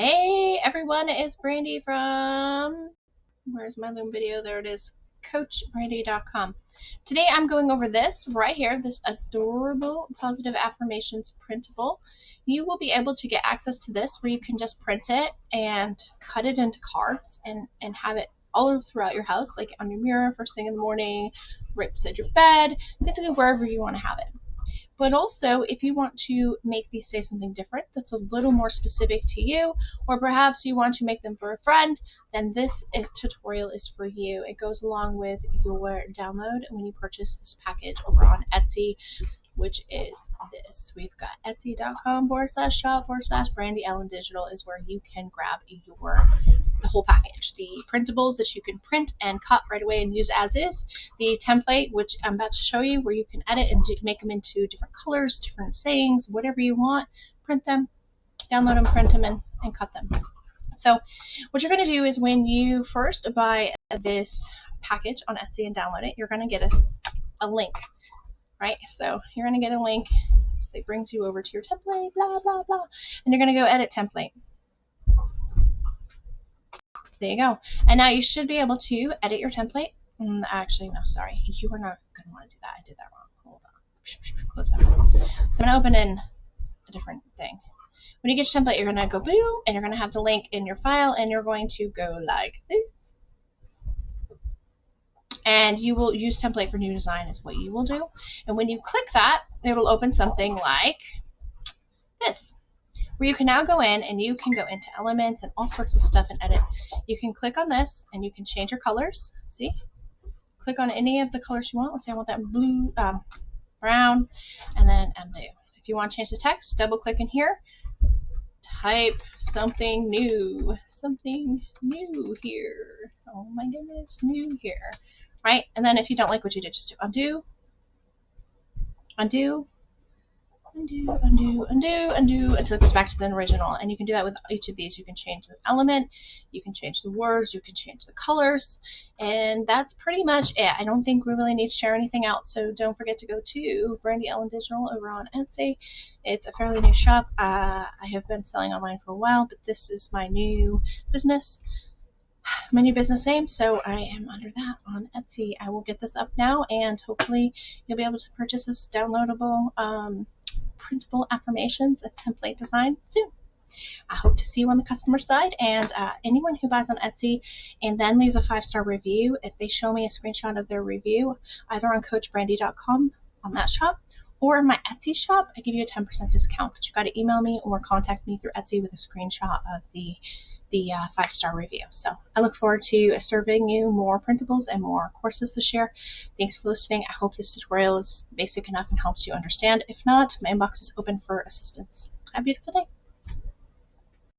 Hey everyone, it's Brandy from, where's my Loom video? There it is, CoachBrandy.com. Today I'm going over this right here, this adorable positive affirmations printable. You will be able to get access to this where you can just print it and cut it into cards and have it all throughout your house, like on your mirror, first thing in the morning, right beside your bed, basically wherever you want to have it. But also, if you want to make these say something different that's a little more specific to you, or perhaps you want to make them for a friend, then this tutorial is for you. It goes along with your download when you purchase this package over on Etsy, which is this. We've got etsy.com/shop/Brandy Ellen Digital is where you can grab the whole package. The printables that you can print and cut right away and use as is. The template, which I'm about to show you, where you can edit and make them into different colors, different sayings, whatever you want. Print them, download them, print them, and cut them. So what you're going to do is when you first buy this package on Etsy and download it, you're going to get a link, right? So you're going to get a link that brings you over to your template, blah, blah, blah, and you're going to go edit template. There you go. And now you should be able to edit your template. Actually, no, sorry. You are not going to want to do that. I did that wrong. Hold on. Close that. So I'm going to open in a different thing. When you get your template, you're going to go boom, and you're going to have the link in your file, and you're going to go like this. And you will use template for new design is what you will do. And when you click that, it will open something like this, where you can now go in and you can go into elements and all sorts of stuff and edit. You can click on this and you can change your colors. See? Click on any of the colors you want. Let's say I want that blue, brown, and then undo. If you want to change the text, double click in here. Type something new. Something new here. Oh my goodness, new here. Right? And then if you don't like what you did, just do undo, undo, undo, undo, undo, undo, until it goes back to the original. And you can do that with each of these. You can change the element, you can change the words, you can change the colors, and that's pretty much it. I don't think we really need to share anything else, so don't forget to go to Brandy Ellen Digital over on Etsy. It's a fairly new shop. I have been selling online for a while, but this is my new business name, so I am under that on Etsy. I will get this up now, and hopefully you'll be able to purchase this downloadable printable affirmations, a template design soon. I hope to see you on the customer side, and anyone who buys on Etsy and then leaves a 5-star review, if they show me a screenshot of their review, either on CoachBrandy.com on that shop, or in my Etsy shop, I give you a 10% discount, but you got to email me or contact me through Etsy with a screenshot of the 5-star review. So I look forward to serving you more printables and more courses to share. Thanks for listening. I hope this tutorial is basic enough and helps you understand. If not, my inbox is open for assistance. Have a beautiful day.